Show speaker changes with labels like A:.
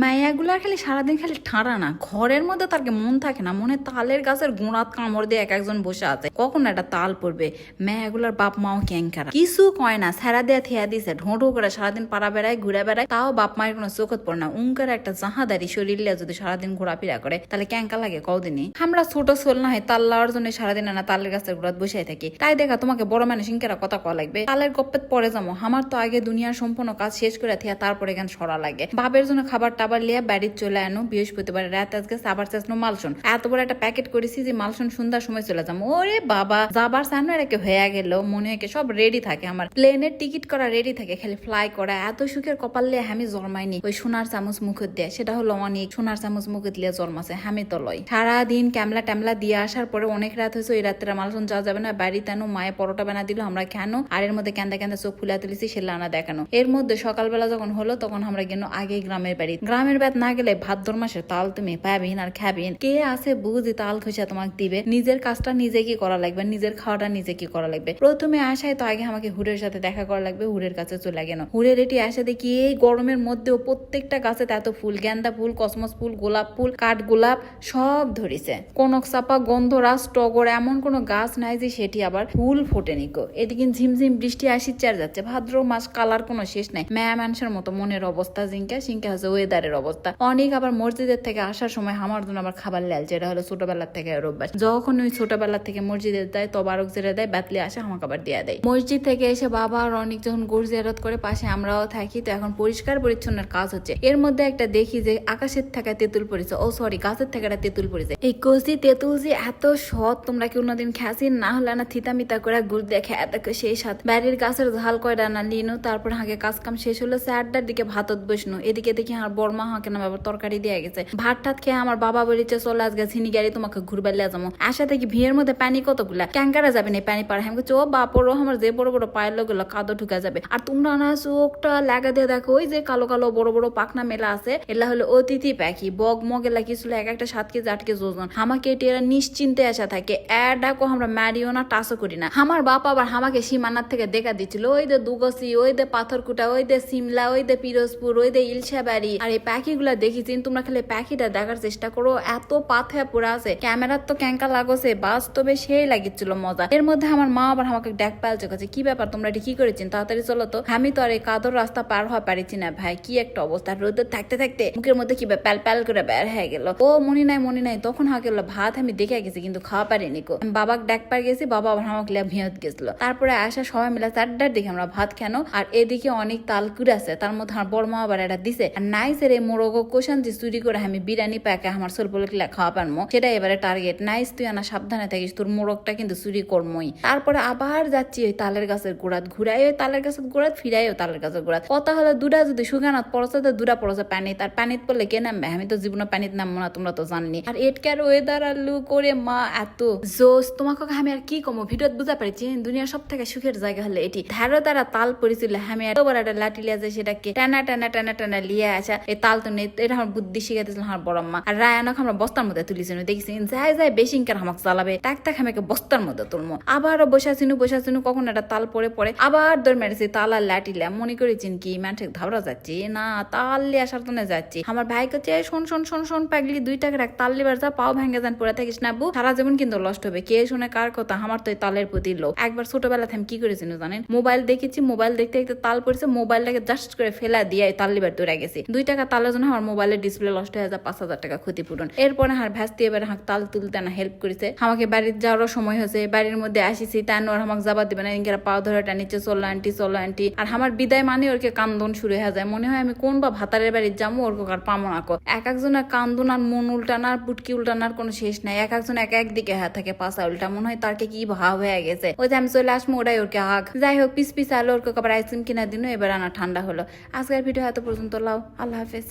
A: মায়াগুলার খালি সারাদিন খালি ঠাড়া না, ঘরের মধ্যে তার মন থাকে না, মনে তালের গাছের গোড়াত কামড় দিয়ে এক একজন বসে আছে, কখন একটা তাল পড়বে। মায়াগুলার বাপ মাও ক্যাঙ্কারা, কিছু কয় না, সারা দেয়া থিয়া দিছে, ঢোঁটো করে সারাদিন পাড়া বেড়ায় ঘুরে বেড়ায়, তাও বাপ মায়ের কোনো চোখত পড়ে না। উঙ্কার একটা জাহাদারি শরীর লিয়া যদি সারাদিন ঘোরাফেরা করে তাহলে ক্যাঙ্কা লাগে কদিনই। আমরা ছোট সোল না হয় তাল লাওয়ার জন্য সারাদিন না তালের গাছের গোড়াত বসে থাকি, তাই দেখা তোমাকে বড় মানুষ ইনকারা কথা কওয়া লাগবে। তালের গপ্পেত পরে যাবো, আমার তো আগে দুনিয়ার সম্পূর্ণ কাজ শেষ করে থিয়া তারপরে এখান সরা লাগে। বাপের জন্য খাবার টাবার লিয়া বাড়ির চলে আনো, বৃহস্পতিবার রাত আজকে সাবার চাষনো মালসন, এত বড় একটা প্যাকেট করেছি যে মালসন সন্ধ্যার সময় চলে যাবো। ওরে বাবা, যাবার সামনে একে হয়ে গেল, মনে হয় সব রেডি থাকে, আমার প্লেনের টিকিট করা রেডি থাকে, খালি ফ্লাই করা। এত সুখের কপাল লিয়ে আমি জন্মাইনি ওই সোনার চামচ মুখত দিয়ে, সেটা হলো অনেক সোনার চামচ মুখত লিয়ে জন্মাছে, আমি তো লয়। সারাদিন ক্যামলা ট্যামলা দিয়ে আসার পরে অনেক রাত হয়েছে, ওই রাত্রে মালসন যাওয়া যাবে না, বাড়িতে আনো, মায়ে পরোটা বানা দিল, আমরা কেন আর এর মধ্যে ক্যান্দা ক্যান্দা চোখ ফুলা তুলেছি সেলা আনা দেখানো। এর মধ্যে সকালবেলা যখন হলো তখন আমরা গেল আগে গ্রামের বাড়ি। গ্রামের বাড়ি না গেলে ভাদ্র মাসের তাল তুমি পাবিন আর খাবিন, কে আছে বুঝি তাল খসা তোমাকে দিবে। নিজের কাজটা নিজে কি করা লাগবে, নিজের খাওয়াটা নিজে কি করা লাগবে। প্রথমে আসায় তো আগে আমাকে হুড়ের সাথে দেখা করা লাগবে, হুড়ের কাছে চলে গেল। হুড়ের এটি আসে দেখি এই গরমের মধ্যেও প্রত্যেকটা গাছে এত ফুল, গেন্দা ফুল, কসমস ফুল, গোলাপ ফুল, কাঠ গোলাপ সব ধরেছে। কনক চাপা, গন্ধরাজ, টগর, এমন কোনো গাছ নাই যে সেটি আবার ফুল ফোটেনি গো। এদিকে ঝিমঝিম বৃষ্টি আসি চার যাচ্ছে, ভাদ্র মাস কালার কোনো শেষ নাই। মেয়া মানুষের মতো মনের অবস্থা জিঙ্কা সিঙ্কা হচ্ছে ওয়েদারের অবস্থা। অনেক আবার মসজিদের থেকে আসার সময় আমার জন্য আবার খাবার লেল, যেটা হলো ছোটবেলার থেকে রোববার। যখন ওই ছোটবেলার থেকে মসজিদে দেয় তবারক যেটা দেয় বাতলে আসে আমাকে আবার দিয়ে দেয়। মসজিদ থেকে এসে বাবা আর অনেক যখন গোর জিয়ারত করে পাশে আমরাও থাকি, তো এখন পরিষ্কার পরিচ্ছন্নের কাজ হচ্ছে। এর মধ্যে একটা দেখি যে আকাশের থেকে তেঁতুল পড়েছে, ও সরি গাছের থেকে একটা তেঁতুল পড়েছে। এই কচি তেঁতুল যে এত সৎ, তোমরা কি অন্যদিন খেয়াছি না হলে না থিতা মিতা করে গুড় দেখে এত সেই সাথ। বাড়ির গাছের ঝাল কয়টা না লিনু, তারপর হাঁকে কাজ কাম শেষ হলো, 4টার দিকে ভাতত বসনো। এদিকে দেখি আমার বড়মা হাঁকে না বাবার তরকারি দিয়ে গেছে। ভাত টাত খেয়ে আমার বাবা বলেছে চলে আজকে ঝিনি গাড়ি তোমাকে ঘুরবার লিয়ে যাবো। আশা থেকে ভিড়ের মধ্যে পানি কতগুলা, ক্যাঙ্কারা যাবে না পানি পাড়া। আমি ও বাপরও আমার যে বড় বড় পায়ের লোকগুলো কাদো ঢুকা যাবে। আর তোমরা না চোখটা লাগা দিয়ে দেখো, ওই যে কালো কালো বড় বড় পাখনা মেলা আছে, এলা হলো অতিথি পাখি। বগ মগ এলা কিছু এক একটা 7 কেজি 8 কেজি ওজন। আমাকে এটি এরা নিশ্চিন্তে আসা থাকে, ডাকো আমরা মারিও না, টাচও করি না। আমার বাপ আবার আমাকে সীমানার থেকে দেখা দিচ্ছিল, ওই যে দুগসি, ওই যে পাথরকুটা, ওই যে সিমলা, ওই যে পিরোজপুর, ওই যে ইলশাবাড়ি। আর এই পাখিগুলা দেখিছেন তোমরা, খালি পাখিটা দেখার চেষ্টা করো, এত পাথা পড়ে আছে। ক্যামেরার তো ক্যাঙ্কা লাগছে, বাস্তবে সেই লাগিচ্ছিল মজা। এর মধ্যে আমার মা আবার আমাকে ডাক পালছে, কাছে কি ব্যাপার তোমরা এটি কি করেছেন, তাড়াতাড়ি চলো তো। আমি তো আর এই কাদর রাস্তা পার হওয়া পারিছি না ভাই, কি একটা অবস্থা। রোদে থাকতে থাকতে মুখের মধ্যে কি প্যাল প্যাল করে বের হয়ে গেল। ও মনে নাই তখন হাঁকে ভাত আমি দেখে গেছি কিন্তু খাওয়া পারিনি কো। বাবাকে ডাক পার গেছি, বাবা আবার আমাকে ভিয়ত গেছিল। তারপরে আসা সবাই মিলে 4টার দিকে আমরা ভাত খানো। আর এদিকে অনেক তাল কুড়ে আছে, তার মধ্যে আমার বড় মা আবার এটা দিছে। আর নাইসের এই মোরগ কোশান যে চুরি করে আমি বিরিয়ানি প্যাকে আমার সলপলে খাওয়া পারমো, সেটা এবারে টার্গেট। নাইস তুই আনা সাবধানে থাকিস, তোর মোরগটা কিন্তু চুরি করমই। তারপরে আবার যাচ্ছি ওই তালের গাছের গোড়াত, ঘুরাই ওই তালের গাছের গোড়াত, ফিরাই ওই তালের গাছের গোড়াত। কথা হলো দুটা যদি সুগানাত পড়ছে তো দুটা পড়ছে পানিত, আর পানিত পড়লে কে নামবে? আমি তো জীবনে পানিত নামবো না, তোমরা তো জাননি। আর এটকার ওয়েদার আলু করে মা এত জোস, তোমাকে আমি আর কি কমো, ভিডিওত বুঝা পারছি দুনিয়ার সব থেকে সুখের জায়গা হলে এটি। ধারো তারা তাল পড়েছিল, আমি এতবার একটা লাঠি লিয়া যায় সেটাকে টানা টানা টানা টানা লিয়ে আসা। এই তাল তো নেই, এটা আমার বুদ্ধি শিখাতেছিল আমার বড় মা। আর রায়ানক আমরা বস্তার মধ্যে তুলিছিল, দেখছি যাই যাই বেশি ইনকার আমাকে চালাবে, তাক আমাকে বস্তার মধ্যে তুলবো। আবারও বসাছিনু কখন একটা তাল পরে পরে আবার দৌড় মেরেছি, তাল আর লাঠি লিয়া। মনে করেছেন কি মানুষ ধাবড়া যাচ্ছি না, তাল লিয়ে আসার জন্য যাচ্ছি। আমার ভাই কাছে শোন শোন শোন শোন পাগলি, 2 টাকার এক তাল লিবার যা, পাও ভেঙে যান পরে থাকিস না বু, সারা জীবন কিন্তু লস্ট হবে। কে শুনে কার কথা, আমার তো তালের প্রতি লোক। একবার ছোটবেলাতে আমি কি করেছি জানেন, মোবাইল দেখেছি, মোবাইল দেখতে দেখতে তাল পড়েছে, মোবাইলটাকে জাস্ট করে ফেলা দিয়ে তাল লিবার দৌড়ে গেছি। 2 টাকা তালের জন্য আমার মোবাইলের ডিসপ্লে লস্ট হয়ে যায়, 5,000 টাকা ক্ষতিপূরণ। এরপরে হার ভ্যাস্তি এবার হাঁক তাল তুলতে না হেল্প করেছে। আমাকে বাড়ির যাওয়ারও সময় হয়েছে, বাড়ির মধ্যে আসিছি, তাই ওর আমাকে যাবার দিবে না, ইনকারা পাও ধরে টানিচ্ছে চলো আন্টি চলো আন্টি। আর আমার বিদায় মানে ওরকে কান্দন শুরু হয়ে যায়, মনে হয় আমি কোন বা ভাতারের বাড়ির যাবো, ওর আর পামো না কো। এক একজনের কান্দন আর মন উল্টানার পুটকি উল্টানার কোনো শেষ নাই। এক একজন এক একদিকে হ্যাঁ থাকে, পাশা উল্টা, মনে হয় তারকে কি ভাব হয়ে গেছে। ওই যে আমি চলে আসবো ওরাই ওরকে হাক। যাই হোক পিস আলো ওরকে আবার আইসক্রিম কিনা দিন, এবার আনা ঠান্ডা হলো। আজকের ভিডিও এত পর্যন্ত, লাও, আল্লাহ হাফেজ।